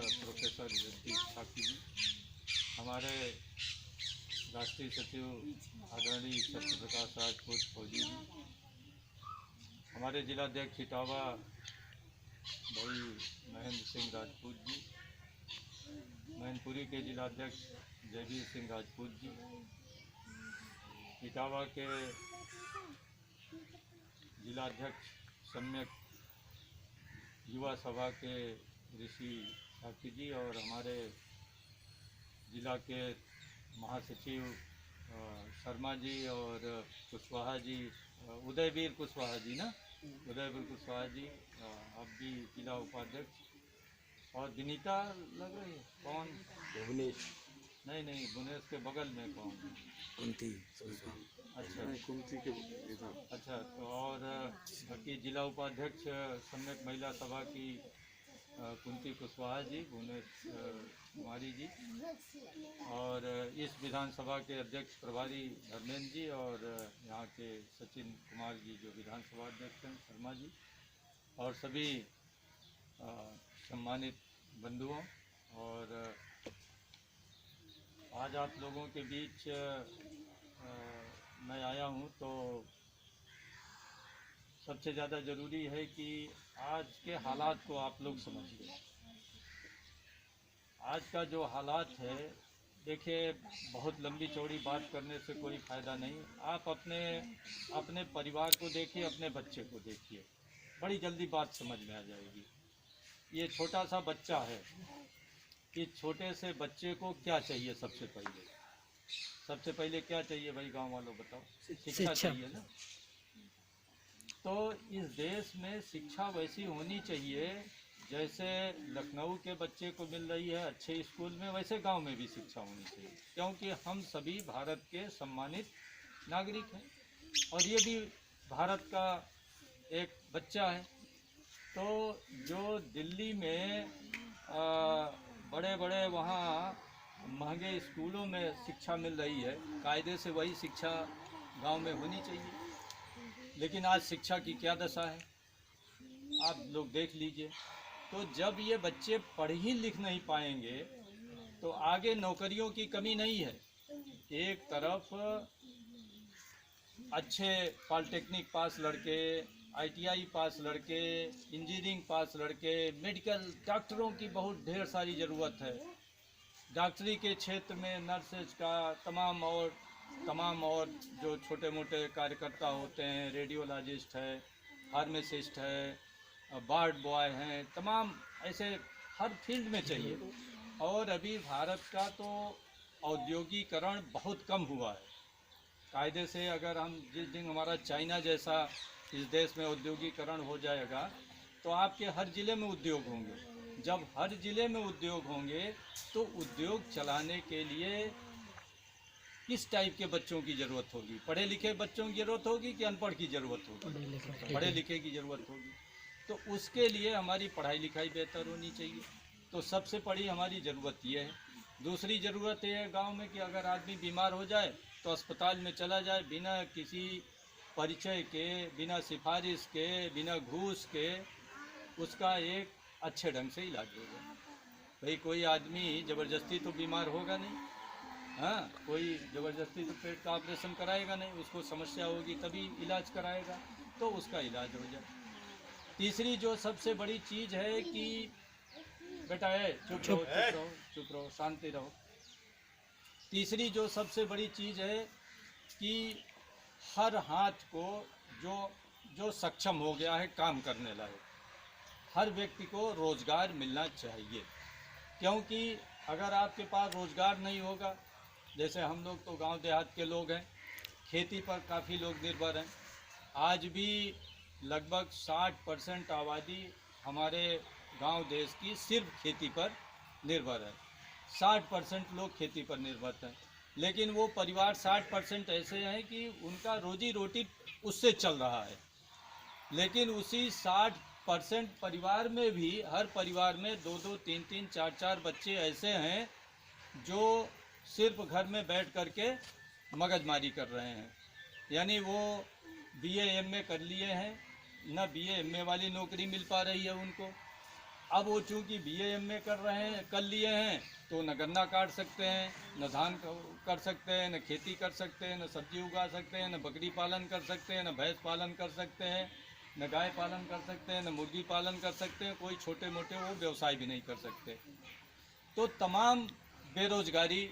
Professor Jagdish Thakur ji, हमारे राष्ट्रीय सचिव आदरणीय सत्यप्रकाश राजपूत फौजी जी, हमारे जिलाध्यक्ष इटावा भाई महेंद्र सिंह राजपूत जी, मैनपुरी के जिलाध्यक्ष जयवीर सिंह राजपूत जी, इटावा के जिलाध्यक्ष सम्यक युवा सभा के ऋषि ठाकुर जी और हमारे जिला के महासचिव शर्मा जी और कुशवाहा जी, उदयवीर कुशवाहा जी ना, उदयवीर कुशवाहा जी, अब भी जिला उपाध्यक्ष, और विनीता लग रही है कौन? भुवनेश नहीं, भुवनेश के बगल में कौन? कुंती। अच्छा, कुंती के इधर। अच्छा, तो और बाकी जिला उपाध्यक्ष सम्यक महिला सभा की कुंती कुशवाहा जी, भुवनेश कुमारी जी, और इस विधानसभा के अध्यक्ष प्रभारी धर्मेंद्र जी, और यहाँ के सचिन कुमार जी जो विधानसभा अध्यक्ष हैं शर्मा जी, और सभी सम्मानित बंधुओं, और आज आप लोगों के बीच मैं आया हूँ तो सबसे ज़्यादा ज़रूरी है कि आज के हालात को आप लोग समझिए। आज का जो हालात है, देखिए, बहुत लंबी चौड़ी बात करने से कोई फ़ायदा नहीं। आप अपने परिवार को देखिए, अपने बच्चे को देखिए, बड़ी जल्दी बात समझ में आ जाएगी। ये छोटा सा बच्चा है, इस छोटे से बच्चे को क्या चाहिए? सबसे पहले क्या चाहिए भाई, गांव वालों बताओ? शिक्षा चाहिए ना। तो इस देश में शिक्षा वैसी होनी चाहिए जैसे लखनऊ के बच्चे को मिल रही है अच्छे स्कूल में, वैसे गांव में भी शिक्षा होनी चाहिए, क्योंकि हम सभी भारत के सम्मानित नागरिक हैं और ये भी भारत का एक बच्चा है। तो जो दिल्ली में बड़े बड़े वहाँ महंगे स्कूलों में शिक्षा मिल रही है, कायदे से वही शिक्षा गांव में होनी चाहिए। लेकिन आज शिक्षा की क्या दशा है, आप लोग देख लीजिए। तो जब ये बच्चे पढ़ ही लिख नहीं पाएंगे तो आगे नौकरियों की कमी नहीं है। एक तरफ अच्छे पॉलिटेक्निक पास लड़के, ITI पास लड़के, इंजीनियरिंग पास लड़के, मेडिकल डॉक्टरों की बहुत ढेर सारी ज़रूरत है। डॉक्टरी के क्षेत्र में नर्सेज का तमाम और जो छोटे मोटे कार्यकर्ता होते हैं, रेडियोलॉजिस्ट है, फार्मासिस्ट है, वार्ड बॉय हैं, तमाम ऐसे हर फील्ड में चाहिए। और अभी भारत का तो औद्योगिकरण बहुत कम हुआ है। कायदे से अगर हम जिस दिन हमारा चाइना जैसा इस देश में औद्योगिकरण हो जाएगा तो आपके हर ज़िले में उद्योग होंगे। जब हर ज़िले में उद्योग होंगे तो उद्योग चलाने के लिए किस टाइप के बच्चों की ज़रूरत होगी? पढ़े लिखे बच्चों की ज़रूरत होगी कि अनपढ़ की ज़रूरत होगी? पढ़े लिखे की ज़रूरत होगी। तो उसके लिए हमारी पढ़ाई लिखाई बेहतर होनी चाहिए। तो सबसे बड़ी हमारी ज़रूरत ये है। दूसरी ज़रूरत ये है गांव में कि अगर आदमी बीमार हो जाए तो अस्पताल में चला जाए, बिना किसी परिचय के, बिना सिफारिश के, बिना घूस के उसका एक अच्छे ढंग से इलाज हो जाए। भाई कोई आदमी ज़बरदस्ती तो बीमार होगा नहीं, हाँ, कोई ज़बरदस्ती तो पेट का ऑपरेशन कराएगा नहीं, उसको समस्या होगी तभी इलाज कराएगा, तो उसका इलाज हो जाए। तीसरी जो सबसे बड़ी चीज़ है कि बेटा है चुप रहो, शांति रहो। तीसरी जो सबसे बड़ी चीज़ है कि हर हाथ को जो सक्षम हो गया है काम करने लायक, हर व्यक्ति को रोज़गार मिलना चाहिए। क्योंकि अगर आपके पास रोज़गार नहीं होगा, जैसे हम लोग तो गांव देहात के लोग हैं, खेती पर काफ़ी लोग निर्भर हैं। आज भी लगभग 60% आबादी हमारे गांव देश की सिर्फ खेती पर निर्भर है। 60% लोग खेती पर निर्भर हैं, लेकिन वो परिवार 60% ऐसे हैं कि उनका रोजी रोटी उससे चल रहा है। लेकिन उसी 60% परिवार में भी हर परिवार में 2-2, 3-3, 4-4 बच्चे ऐसे हैं जो सिर्फ घर में बैठ कर के मगजमारी कर रहे हैं। यानी वो BA MA कर लिए हैं, न BA MA वाली नौकरी मिल पा रही है उनको, अब वो चूँकि BA MA कर लिए हैं, तो न गन्ना काट सकते हैं, न धान कर सकते हैं, न खेती कर सकते हैं, न सब्जी उगा सकते हैं, न बकरी पालन कर सकते हैं, न भैंस पालन कर सकते हैं, न गाय पालन कर सकते हैं, न मुर्गी पालन कर सकते हैं, कोई छोटे मोटे वो व्यवसाय भी नहीं कर सकते। तो तमाम बेरोजगारी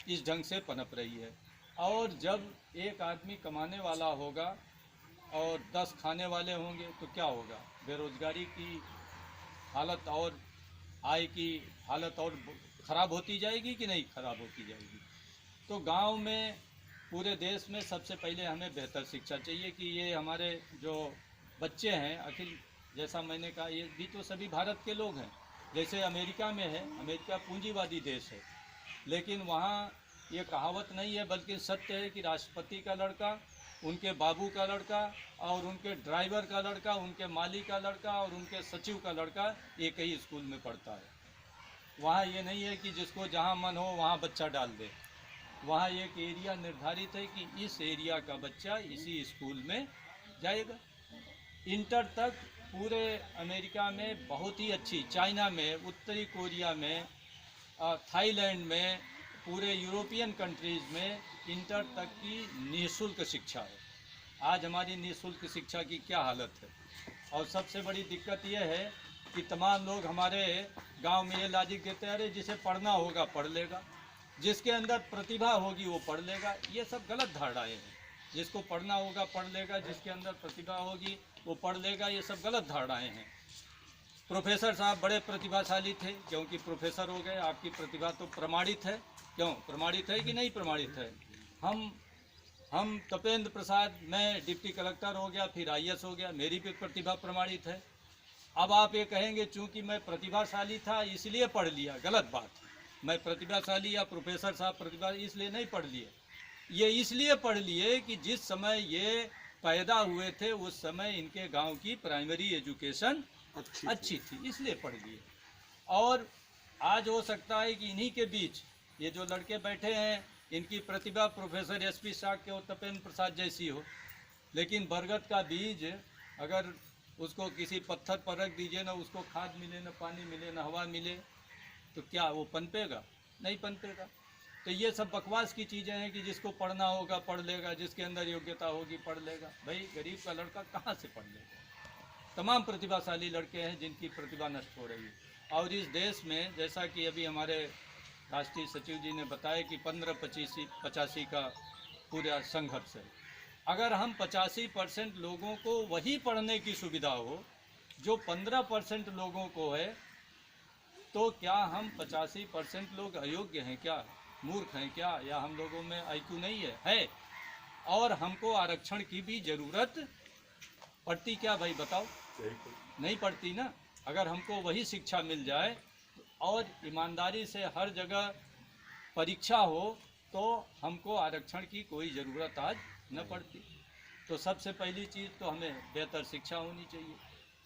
इस ढंग से पनप रही है। और जब एक आदमी कमाने वाला होगा और 10 खाने वाले होंगे तो क्या होगा? बेरोजगारी की हालत और आय की हालत और ख़राब होती जाएगी कि नहीं ख़राब होती जाएगी। तो गांव में, पूरे देश में सबसे पहले हमें बेहतर शिक्षा चाहिए कि ये हमारे जो बच्चे हैं, अखिल जैसा मैंने कहा, ये भी तो सभी भारत के लोग हैं। जैसे अमेरिका में है, अमेरिका पूंजीवादी देश है, लेकिन वहाँ ये कहावत नहीं है बल्कि सत्य है कि राष्ट्रपति का लड़का, उनके बाबू का लड़का और उनके ड्राइवर का लड़का, उनके माली का लड़का और उनके सचिव का लड़का एक ही स्कूल में पढ़ता है। वहाँ ये नहीं है कि जिसको जहाँ मन हो वहाँ बच्चा डाल दे। वहाँ एक एरिया निर्धारित है कि इस एरिया का बच्चा इसी स्कूल में जाएगा। इंटर तक पूरे अमेरिका में बहुत ही अच्छी, चाइना में, उत्तरी कोरिया में, थाईलैंड में, पूरे यूरोपियन कंट्रीज़ में इंटर तक की निःशुल्क शिक्षा है। आज हमारी निःशुल्क शिक्षा की क्या हालत है। और सबसे बड़ी दिक्कत यह है कि तमाम लोग हमारे गांव में ये लॉजिक देते हैं, अरे जिसे पढ़ना होगा पढ़ लेगा, जिसके अंदर प्रतिभा होगी वो पढ़ लेगा। ये सब गलत धारणाएं हैं। जिसको पढ़ना होगा पढ़ लेगा, जिसके अंदर प्रतिभा होगी वो पढ़ लेगा, ये सब गलत धारणाएं हैं। प्रोफेसर साहब बड़े प्रतिभाशाली थे, क्योंकि प्रोफेसर हो गए, आपकी प्रतिभा तो प्रमाणित है। क्यों प्रमाणित है कि नहीं प्रमाणित है? हम तपेंद्र प्रसाद, मैं डिप्टी कलेक्टर हो गया, फिर IAS हो गया, मेरी भी प्रतिभा प्रमाणित है। अब आप ये कहेंगे चूंकि मैं प्रतिभाशाली था इसलिए पढ़ लिया, गलत बात। मैं प्रतिभाशाली या प्रोफेसर साहब प्रतिभा इसलिए नहीं पढ़ लिए, ये इसलिए पढ़ लिए कि जिस समय ये पैदा हुए थे उस समय इनके गांव की प्राइमरी एजुकेशन अच्छी थी, इसलिए पढ़ लिए। और आज हो सकता है कि इन्हीं के बीच ये जो लड़के बैठे हैं इनकी प्रतिभा प्रोफेसर SP शाह के और तपेंद्र प्रसाद जैसी हो, लेकिन बरगद का बीज अगर उसको किसी पत्थर पर रख दीजिए, ना उसको खाद मिले, ना पानी मिले, ना हवा मिले, तो क्या वो पनपेगा? नहीं पनपेगा। तो ये सब बकवास की चीज़ें हैं कि जिसको पढ़ना होगा पढ़ लेगा, जिसके अंदर योग्यता होगी पढ़ लेगा। भाई गरीब का लड़का कहाँ से पढ़ लेगा? तमाम प्रतिभाशाली लड़के हैं जिनकी प्रतिभा नष्ट हो रही है। और इस देश में, जैसा कि अभी हमारे राष्ट्रीय सचिव जी ने बताया कि 15-85 का पूरा संघर्ष है। अगर हम 85% लोगों को वही पढ़ने की सुविधा हो जो 15% लोगों को है, तो क्या हम 85% लोग अयोग्य हैं क्या, मूर्ख हैं क्या, या हम लोगों में IQ नहीं है? और हमको आरक्षण की भी ज़रूरत पड़ती क्या भाई बताओ? नहीं पड़ती ना। अगर हमको वही शिक्षा मिल जाए और ईमानदारी से हर जगह परीक्षा हो तो हमको आरक्षण की कोई ज़रूरत आज न पड़ती। तो सबसे पहली चीज़ तो हमें बेहतर शिक्षा होनी चाहिए।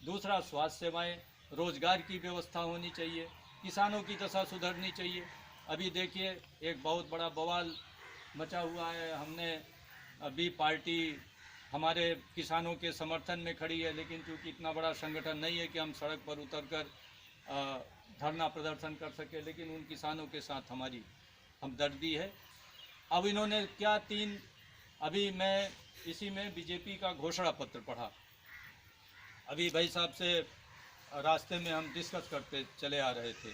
दूसरा, स्वास्थ्य सेवाएं, रोज़गार की व्यवस्था होनी चाहिए, किसानों की दशा सुधरनी चाहिए। अभी देखिए एक बहुत बड़ा बवाल मचा हुआ है। हमने अभी पार्टी हमारे किसानों के समर्थन में खड़ी है, लेकिन चूँकि इतना बड़ा संगठन नहीं है कि हम सड़क पर उतरकर धरना प्रदर्शन कर सके, लेकिन उन किसानों के साथ हमारी हमदर्दी है। अब इन्होंने क्या अभी मैं इसी में BJP का घोषणा पत्र पढ़ा। अभी भाई साहब से रास्ते में हम डिस्कस करते चले आ रहे थे।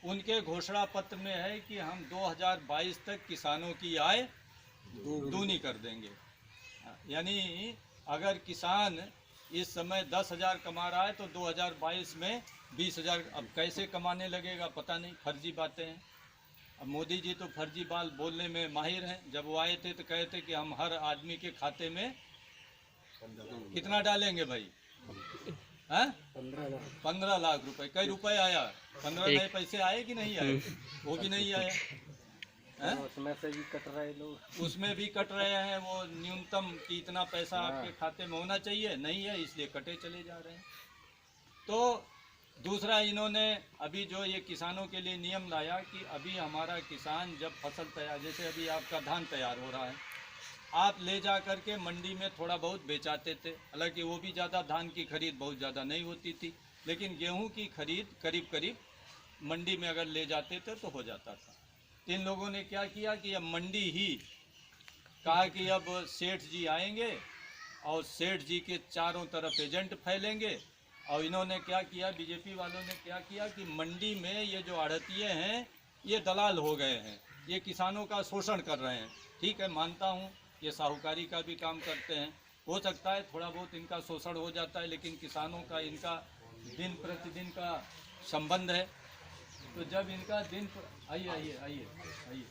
उनके घोषणा पत्र में है कि हम 2022 तक किसानों की आय दूनी कर देंगे। यानी अगर किसान इस समय 10,000 कमा रहा है तो 2022 में 20,000। अब कैसे कमाने लगेगा पता नहीं, फर्जी बातें हैं। अब मोदी जी तो फर्जी बात बोलने में माहिर हैं। जब वो आए थे तो कहे थे कि हम हर आदमी के खाते में कितना डालेंगे भाई? हैं? 15 लाख रुपए। कई रुपए आया? 15 नए पैसे आए कि नहीं आए? वो भी नहीं आए। उसमें से भी कट रहे लोग, उसमें भी कट रहे हैं। वो न्यूनतम कि इतना पैसा आपके खाते में होना चाहिए, नहीं है, इसलिए कटे चले जा रहे हैं। तो दूसरा, इन्होंने अभी जो ये किसानों के लिए नियम लाया कि अभी हमारा किसान जब फसल तैयार, जैसे अभी आपका धान तैयार हो रहा है, आप ले जा कर के मंडी में थोड़ा बहुत बेचाते थे। हालांकि वो भी ज़्यादा, धान की खरीद बहुत ज़्यादा नहीं होती थी, लेकिन गेहूं की खरीद करीब करीब मंडी में अगर ले जाते थे तो हो जाता था। इन लोगों ने क्या किया कि अब मंडी ही कहा कि अब सेठ जी आएंगे और सेठ जी के चारों तरफ एजेंट फैलेंगे। और इन्होंने क्या किया, बीजेपी वालों ने क्या किया कि मंडी में ये जो आढ़तिये हैं ये दलाल हो गए हैं, ये किसानों का शोषण कर रहे हैं। ठीक है, मानता हूँ ये साहूकारी का भी काम करते हैं, हो सकता है थोड़ा बहुत इनका शोषण हो जाता है, लेकिन किसानों का इनका दिन प्रतिदिन का संबंध है। तो जब इनका दिन आइए आइए आइए आइए